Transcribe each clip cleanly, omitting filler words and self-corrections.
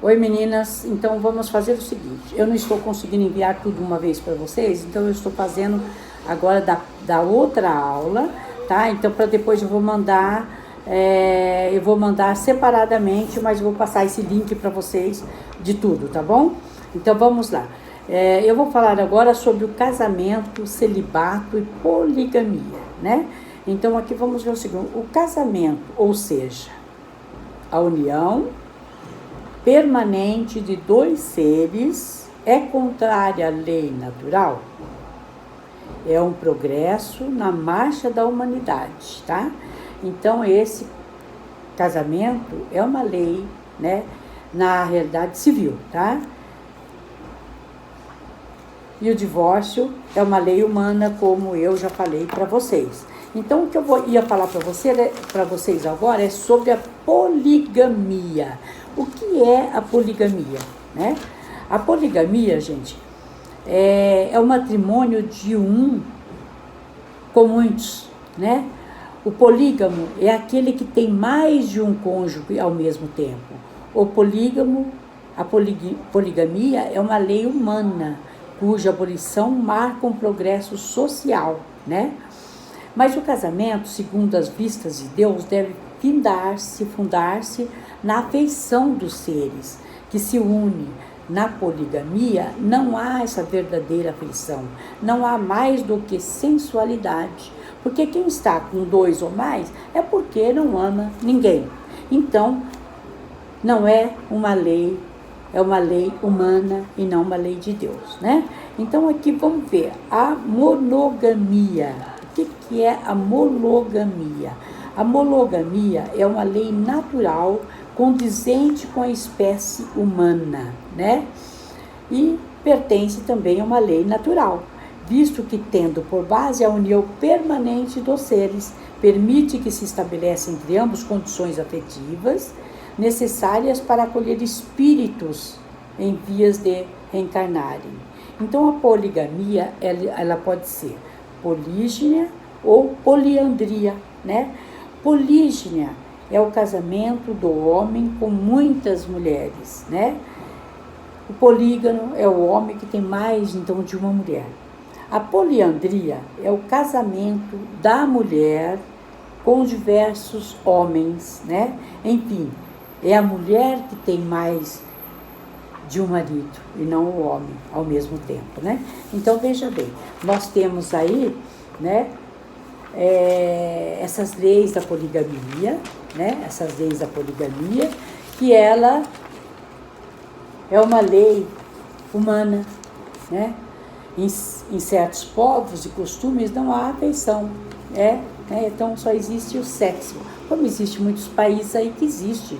Oi meninas, então vamos fazer o seguinte, eu não estou conseguindo enviar tudo uma vez para vocês, então eu estou fazendo agora da outra aula, tá? Então para depois eu vou mandar separadamente, mas eu vou passar esse link para vocês de tudo, tá bom? Então vamos lá. Eu vou falar agora sobre o casamento, celibato e poligamia, né? Então aqui vamos ver o seguinte, o casamento, ou seja, a união permanente de dois seres é contrária à lei natural? É um progresso na marcha da humanidade, tá? Então esse casamento é uma lei, né, na realidade civil, tá? E o divórcio é uma lei humana, como eu já falei para vocês. Então o que eu ia falar para vocês agora é sobre a poligamia. O que é a poligamia, né? A poligamia, gente, é o matrimônio de um com muitos, né? O polígamo é aquele que tem mais de um cônjuge ao mesmo tempo. A poligamia é uma lei humana, cuja abolição marca um progresso social, né? Mas o casamento, segundo as vistas de Deus, deve fundar-se na afeição dos seres, que se une. Na poligamia não há essa verdadeira afeição, não há mais do que sensualidade, porque quem está com dois ou mais é porque não ama ninguém. Então, não é uma lei, é uma lei humana e não uma lei de Deus, né? Então aqui vamos ver a monogamia. O que é a monogamia? A monogamia é uma lei natural condizente com a espécie humana, né? E pertence também a uma lei natural, visto que, tendo por base a união permanente dos seres, permite que se estabeleçam entre ambos condições afetivas necessárias para acolher espíritos em vias de reencarnarem. Então, a poligamia, ela pode ser polígnia ou poliandria, né? Polígnia é o casamento do homem com muitas mulheres, né? O polígamo é o homem que tem mais, então, de uma mulher. A poliandria é o casamento da mulher com diversos homens, né? Enfim, é a mulher que tem mais de um marido e não o homem ao mesmo tempo, né? Então, veja bem, nós temos aí, né, essas leis da poligamia, né? Essas leis da poligamia, que ela é uma lei humana, né? Em certos povos e costumes não há afeição, né? Então só existe o sexo. Como existe muitos países aí que existe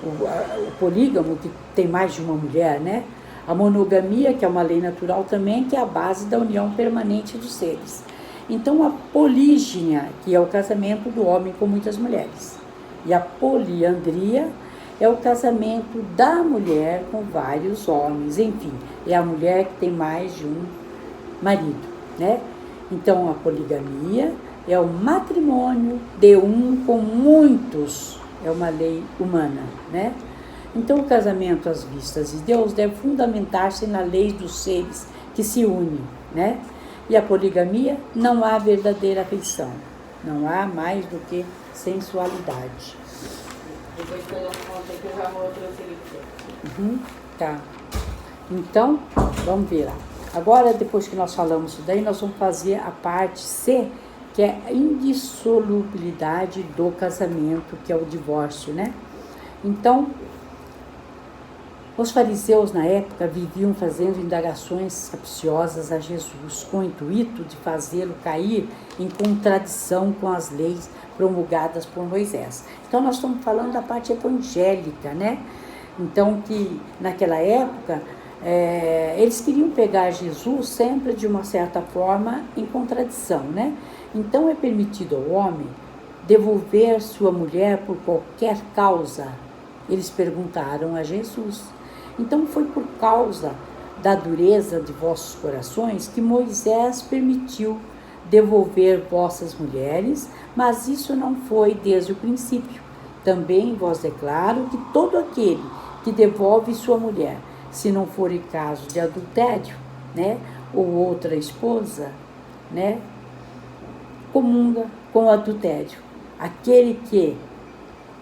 o polígamo, que tem mais de uma mulher, né? A monogamia, que é uma lei natural também, que é a base da união permanente dos seres. Então a polígnia, que é o casamento do homem com muitas mulheres. E a poliandria é o casamento da mulher com vários homens. Enfim, é a mulher que tem mais de um marido, né? Então a poligamia é o matrimônio de um com muitos, é uma lei humana, né? Então o casamento às vistas de Deus deve fundamentar-se na lei dos seres que se unem, né? E a poligamia não há verdadeira afeição, não há mais do que sensualidade. Depois que eu dou conta que eu já vou trouxe. Tá. Então, vamos ver lá. Agora, depois que nós falamos isso daí, nós vamos fazer a parte C, que é a indissolubilidade do casamento, que é o divórcio, né? Então, os fariseus na época viviam fazendo indagações capciosas a Jesus, com o intuito de fazê-lo cair em contradição com as leis promulgadas por Moisés. Então nós estamos falando da parte evangélica, né? Então que naquela época eles queriam pegar Jesus sempre de uma certa forma em contradição, né? Então é permitido ao homem devolver sua mulher por qualquer causa? Eles perguntaram a Jesus. Então foi por causa da dureza de vossos corações que Moisés permitiu devolver vossas mulheres, mas isso não foi desde o princípio. Também vos declaro que todo aquele que devolve sua mulher, se não for em caso de adultério, né, ou outra esposa, né, comunga com o adultério. Aquele que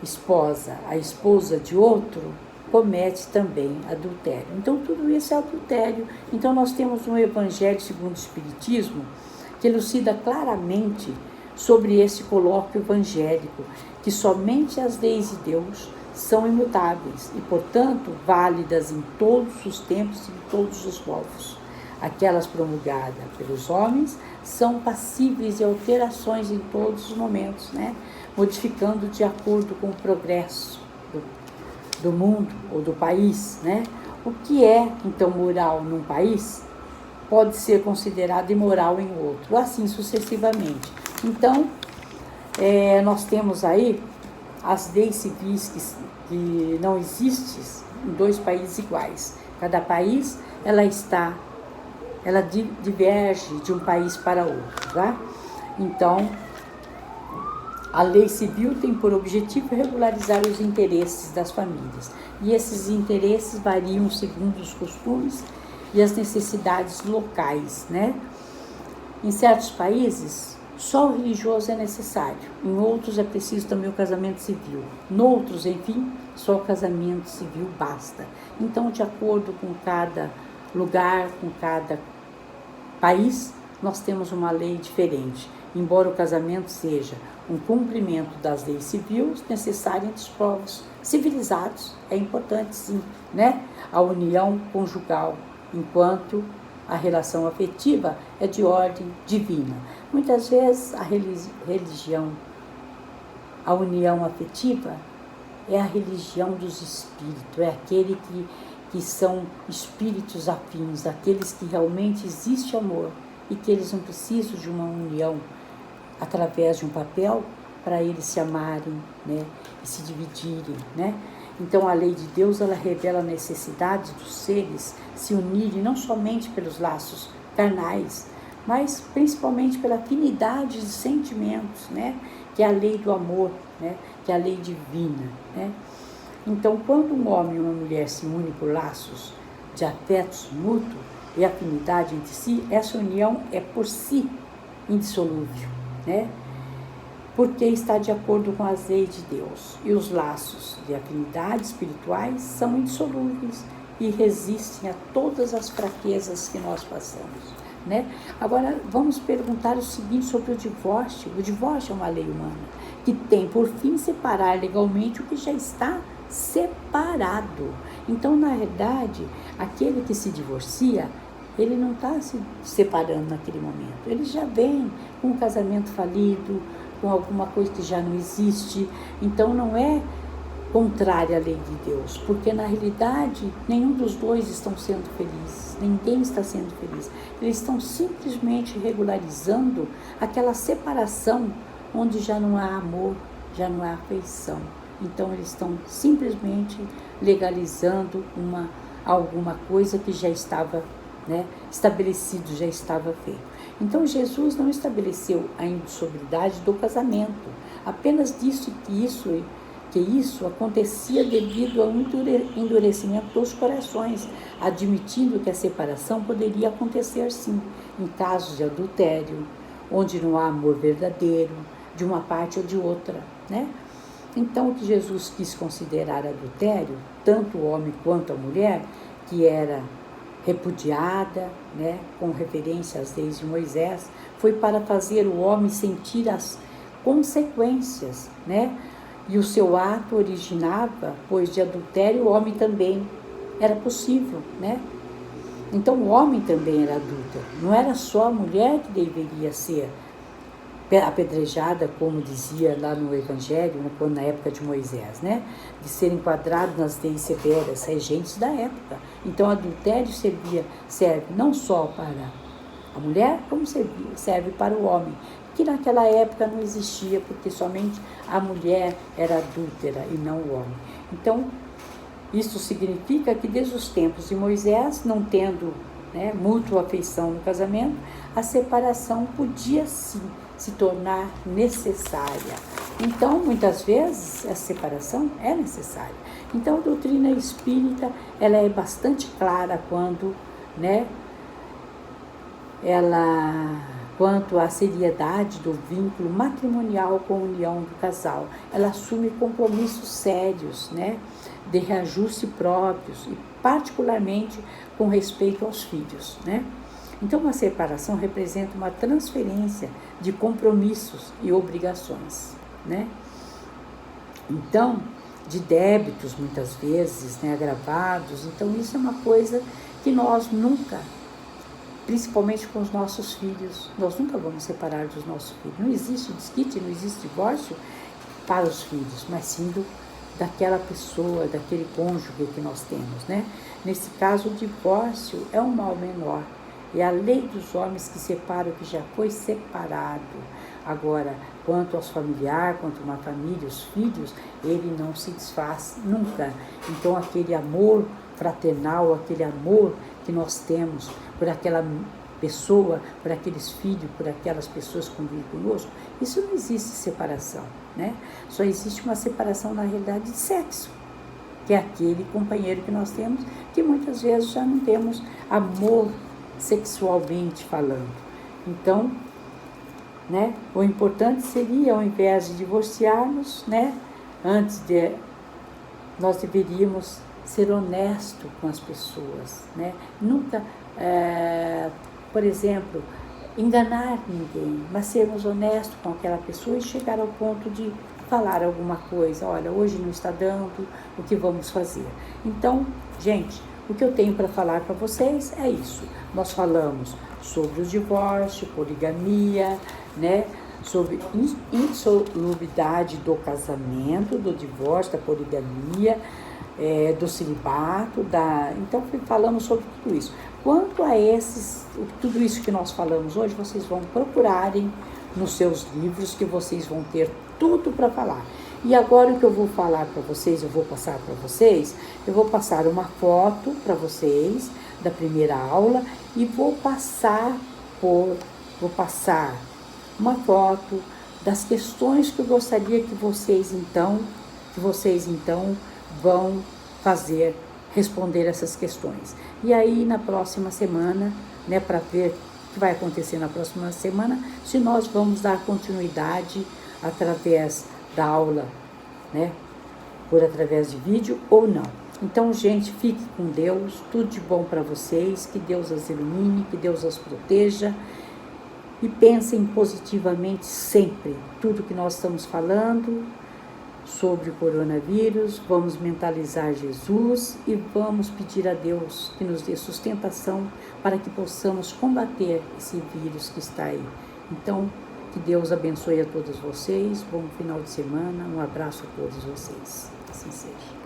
esposa a esposa de outro comete também adultério. Então, tudo isso é adultério. Então, nós temos um Evangelho segundo o Espiritismo que elucida claramente sobre esse colóquio evangélico, que somente as leis de Deus são imutáveis e, portanto, válidas em todos os tempos e em todos os povos. Aquelas promulgadas pelos homens são passíveis de alterações em todos os momentos, né? Modificando de acordo com o progresso do mundo ou do país, né? O que é, então, moral num país pode ser considerado imoral em outro, assim sucessivamente. Então, nós temos aí as leis civis que não existem em dois países iguais. Cada país, ela diverge de um país para outro, tá? Então, a lei civil tem por objetivo regularizar os interesses das famílias. E esses interesses variam segundo os costumes e as necessidades locais, né? Em certos países, só o religioso é necessário. Em outros, é preciso também o casamento civil. Noutros, enfim, só o casamento civil basta. Então, de acordo com cada lugar, com cada país, nós temos uma lei diferente. Embora o casamento seja um cumprimento das leis civis necessárias entre os povos civilizados, é importante sim, né? A união conjugal, enquanto a relação afetiva é de ordem divina. Muitas vezes a união afetiva é a religião dos espíritos, é aquele que são espíritos afins, aqueles que realmente existe amor e que eles não precisam de uma união através de um papel para eles se amarem, né, e se dividirem, né? Então a lei de Deus, ela revela a necessidade dos seres se unirem não somente pelos laços carnais, mas principalmente pela afinidade de sentimentos, né, que é a lei do amor, né, que é a lei divina, né? Então, quando um homem e uma mulher se unem por laços de afetos mútuos e afinidade entre si, essa união é por si indissolúvel, né? Porque está de acordo com as leis de Deus. E os laços de afinidade espirituais são indissolúveis e resistem a todas as fraquezas que nós passamos, né? Agora, vamos perguntar o seguinte sobre o divórcio. O divórcio é uma lei humana que tem por fim separar legalmente o que já está separado. Então, na verdade, aquele que se divorcia, ele não está se separando naquele momento. Ele já vem com um casamento falido, com alguma coisa que já não existe. Então, não é contrária à lei de Deus, porque na realidade nenhum dos dois estão sendo felizes, ninguém está sendo feliz. Eles estão simplesmente regularizando aquela separação onde já não há amor, já não há afeição. Então, eles estão simplesmente legalizando alguma coisa que já estava, né, estabelecido, já estava feito. Então, Jesus não estabeleceu a indissolubilidade do casamento, apenas disse que isso acontecia devido ao endurecimento dos corações, admitindo que a separação poderia acontecer sim, em casos de adultério, onde não há amor verdadeiro, de uma parte ou de outra, né? Então, o que Jesus quis considerar adultério, tanto o homem quanto a mulher, que era repudiada, né, com referência às leis de Moisés, foi para fazer o homem sentir as consequências, né? E o seu ato originava, pois de adultério o homem também era possível, né? Então, o homem também era adúltero, não era só a mulher que deveria ser apedrejada, como dizia lá no Evangelho, na época de Moisés, né? De ser enquadrado nas leis severas, regentes da época. Então, o adultério serve não só para a mulher, como serve para o homem, que naquela época não existia, porque somente a mulher era adúltera e não o homem. Então, isso significa que desde os tempos de Moisés, não tendo, né, mútua afeição no casamento, a separação podia sim se tornar necessária. Então, muitas vezes, essa separação é necessária. Então, a doutrina espírita, ela é bastante clara quando, né, quanto à seriedade do vínculo matrimonial com a união do casal. Ela assume compromissos sérios, né, de reajuste próprios e particularmente com respeito aos filhos, né? Então, uma separação representa uma transferência de compromissos e obrigações, né? Então, de débitos, muitas vezes, né, agravados. Então, isso é uma coisa que nós nunca, principalmente com os nossos filhos, nós nunca vamos separar dos nossos filhos. Não existe desquite, não existe divórcio para os filhos, mas sim daquela pessoa, daquele cônjuge que nós temos, né? Nesse caso, o divórcio é um mal menor. É a lei dos homens que separa o que já foi separado. Agora, quanto aos familiares, quanto a uma família, os filhos, ele não se desfaz nunca. Então, aquele amor fraternal, aquele amor que nós temos por aquela pessoa, por aqueles filhos, por aquelas pessoas que convivem conosco, isso não existe separação, né? Só existe uma separação, na realidade, de sexo, que é aquele companheiro que nós temos, que muitas vezes já não temos amor sexualmente falando. Então, né, o importante seria, ao invés de divorciarmos, né, nós deveríamos ser honestos com as pessoas, né? Nunca, por exemplo, enganar ninguém, mas sermos honestos com aquela pessoa e chegar ao ponto de falar alguma coisa. Olha, hoje não está dando, o que vamos fazer? Então, gente, o que eu tenho para falar para vocês é isso. Nós falamos sobre o divórcio, poligamia, né? Sobre insolubridade do casamento, do divórcio, da poligamia, do celibato, então falamos sobre tudo isso. Quanto a tudo isso que nós falamos hoje, vocês vão procurarem nos seus livros, que vocês vão ter tudo para falar. E agora o que eu vou falar para vocês, eu vou passar uma foto para vocês da primeira aula e vou passar uma foto das questões que eu gostaria que vocês então vão responder essas questões. E aí na próxima semana, né, para ver o que vai acontecer na próxima semana, se nós vamos dar continuidade através da aula, né, através de vídeo ou não. Então, gente, fique com Deus, tudo de bom para vocês, que Deus as ilumine, que Deus as proteja. E pensem positivamente sempre, tudo que nós estamos falando sobre o coronavírus, vamos mentalizar Jesus e vamos pedir a Deus que nos dê sustentação para que possamos combater esse vírus que está aí. Então, que Deus abençoe a todos vocês, bom final de semana, um abraço a todos vocês, assim seja.